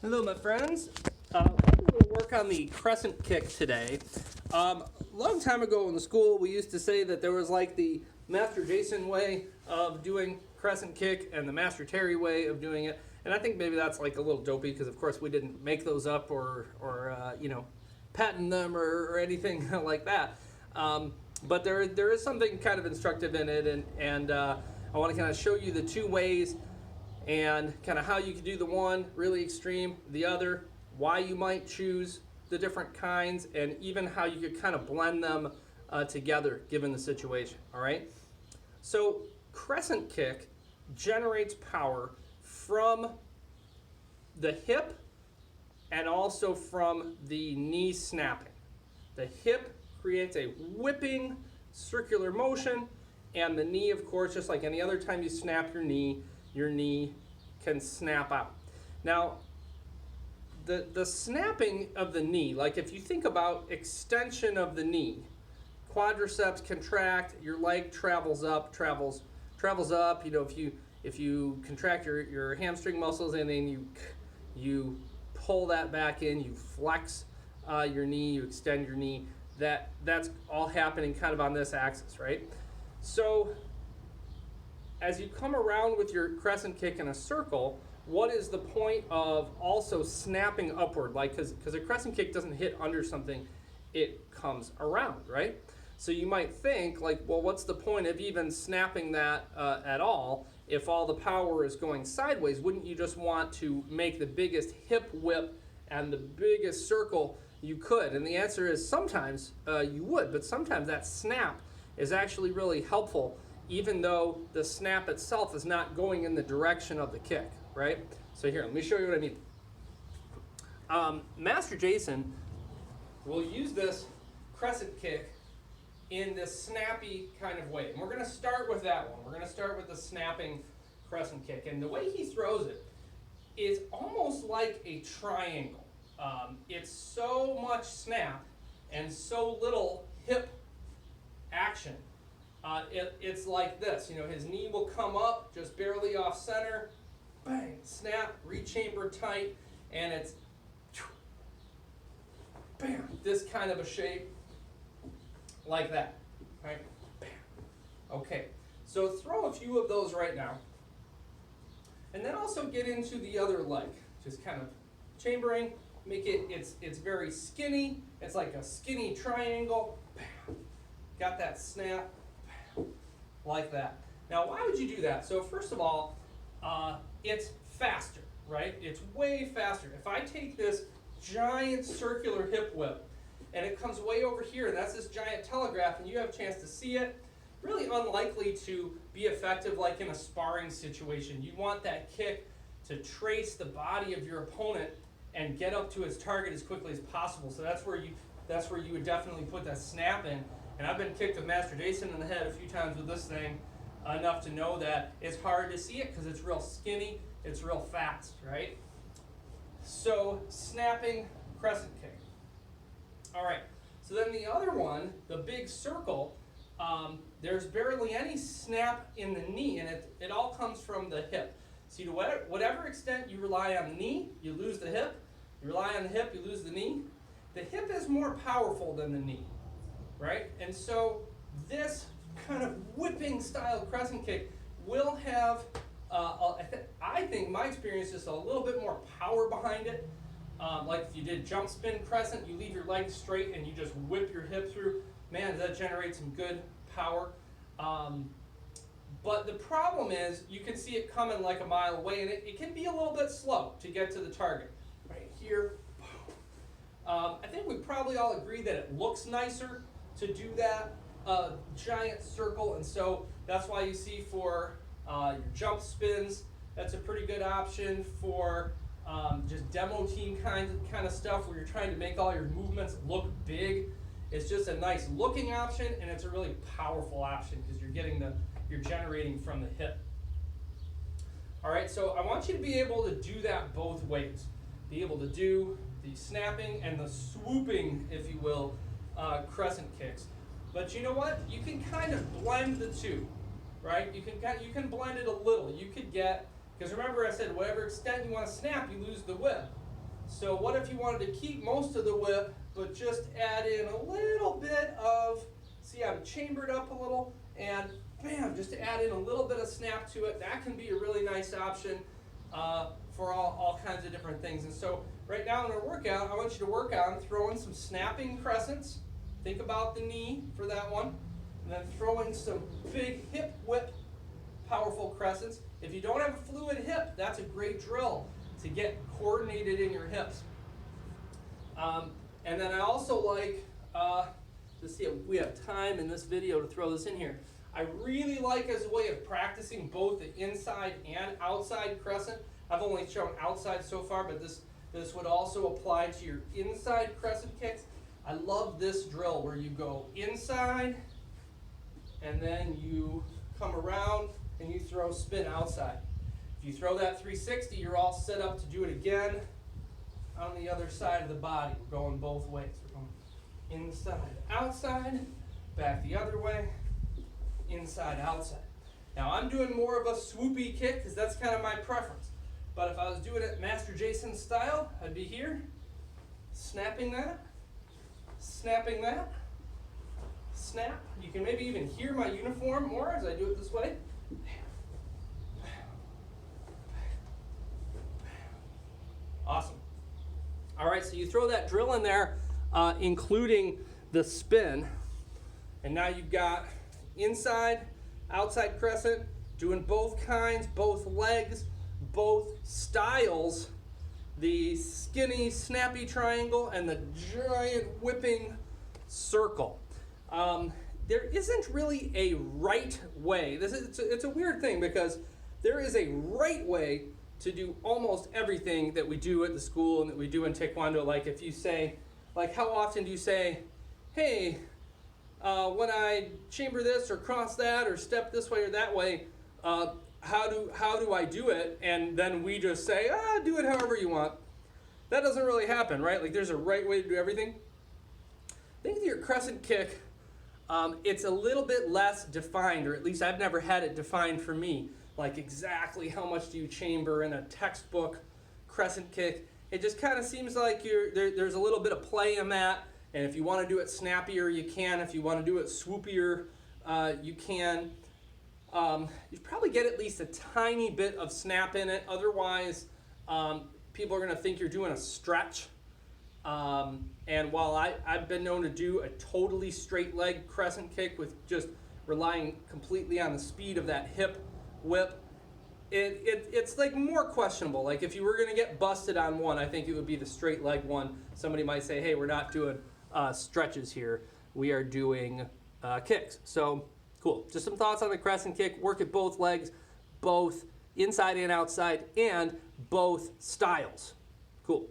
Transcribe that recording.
Hello, my friends. We'll work on the crescent kick today. Long time ago in the school, we used to say that there was like the Master Jason way of doing crescent kick and the Master Terry way of doing it. And I think maybe that's like a little dopey because, of course, we didn't make those up or patent them or anything like that. But there is something kind of instructive in it, and I want to kind of show you the two ways and kind of how you can do the one really extreme, the other, why you might choose the different kinds, and even how you could kind of blend them together given the situation. All right. So crescent kick generates power from the hip and also from the knee snapping. The hip creates a whipping circular motion, and the knee, of course, just like any other time you snap your knee can snap out. Now, the snapping of the knee, like if you think about extension of the knee, quadriceps contract, your leg travels up. You know, if you contract your hamstring muscles and then you pull that back in, you flex your knee, you extend your knee. That's all happening kind of on this axis, right? So as you come around with your crescent kick in a circle, what is the point of also snapping upward? Like, because a crescent kick doesn't hit under something, it comes around, right? So you might think, like, well, what's the point of even snapping that at all if all the power is going sideways? Wouldn't you just want to make the biggest hip whip and the biggest circle you could? And the answer is sometimes you would, but sometimes that snap is actually really helpful, even though the snap itself is not going in the direction of the kick, right? So here, let me show you what I mean. Master Jason will use this crescent kick in this snappy kind of way. And we're going to start with that one. We're going to start with the snapping crescent kick. And the way he throws it is almost like a triangle. It's so much snap and so little hip action. It's like this, you know, his knee will come up just barely off center, bang, snap, rechamber tight, and it's bam, this kind of a shape like that, right? Bam. Okay, so throw a few of those right now, and then also get into the other leg, just kind of chambering, make it, it's very skinny, it's like a skinny triangle, bam, got that snap, like that. Now, why would you do that? So first of all, it's faster, right? It's way faster. If I take this giant circular hip whip and it comes way over here, and that's this giant telegraph, and you have a chance to see it, really unlikely to be effective like in a sparring situation. You want that kick to trace the body of your opponent and get up to its target as quickly as possible. So that's where you would definitely put that snap in. And I've been kicked with Master Jason in the head a few times with this thing, enough to know that it's hard to see it because it's real skinny, it's real fast, right? So, snapping crescent kick. All right, so then the other one, the big circle, there's barely any snap in the knee, and it all comes from the hip. So to whatever extent you rely on the knee, you lose the hip. You rely on the hip, you lose the knee. The hip is more powerful than the knee. Right? And so this kind of whipping style crescent kick will have, I think my experience, just a little bit more power behind it. Like if you did jump spin crescent, you leave your legs straight and you just whip your hip through. Man, does that generate some good power. But the problem is you can see it coming like a mile away, and it can be a little bit slow to get to the target. Right here. I think we probably all agree that it looks nicer to do that giant circle, and so that's why you see for your jump spins, that's a pretty good option for just demo team kind of stuff where you're trying to make all your movements look big. It's just a nice looking option, and it's a really powerful option because you're generating from the hip. All right, so I want you to be able to do that both ways. Be able to do the snapping and the swooping, if you will, crescent kicks. But you know what? You can kind of blend the two, right? You can blend it a little. You could get, because remember I said whatever extent you want to snap, you lose the whip. So what if you wanted to keep most of the whip, but just add in a little bit of, see I'm chambered up a little, and bam, just to add in a little bit of snap to it. That can be a really nice option for all kinds of different things. And so right now in our workout, I want you to work on throwing some snapping crescents. Think about the knee for that one. And then throwing some big hip whip powerful crescents. If you don't have a fluid hip, that's a great drill to get coordinated in your hips. And then I also like, to see if we have time in this video to throw this in here, I really like as a way of practicing both the inside and outside crescent. I've only shown outside so far, but this would also apply to your inside crescent kicks. I love this drill where you go inside and then you come around and you throw spin outside. If you throw that 360, you're all set up to do it again on the other side of the body. We're going both ways. We're going inside, outside, back the other way, inside, outside. Now I'm doing more of a swoopy kick because that's kind of my preference. But if I was doing it Master Jason style, I'd be here, snapping that, snap. You can maybe even hear my uniform more as I do it this way. Awesome. All right, so you throw that drill in there, including the spin, and now you've got inside, outside crescent, doing both kinds, both legs, both styles, the skinny, snappy triangle and the giant whipping circle. There isn't really a right way. It's a weird thing because there is a right way to do almost everything that we do at the school and that we do in Taekwondo. Like if you say, like how often do you say, hey, when I chamber this or cross that or step this way or that way, how do I do it? And then we just say, do it however you want. That doesn't really happen, right? Like there's a right way to do everything. I think with your crescent kick, it's a little bit less defined, or at least I've never had it defined for me. Like exactly how much do you chamber in a textbook crescent kick. It just kind of seems like there's a little bit of play in that. And if you want to do it snappier, you can. If you want to do it swoopier, you can. You probably get at least a tiny bit of snap in it. Otherwise, people are going to think you're doing a stretch. And while I've been known to do a totally straight leg crescent kick with just relying completely on the speed of that hip whip, it's like more questionable. Like if you were going to get busted on one, I think it would be the straight leg one. Somebody might say, hey, we're not doing stretches here. We are doing kicks. So cool. Just some thoughts on the crescent kick. Work at both legs, both inside and outside, and both styles. Cool.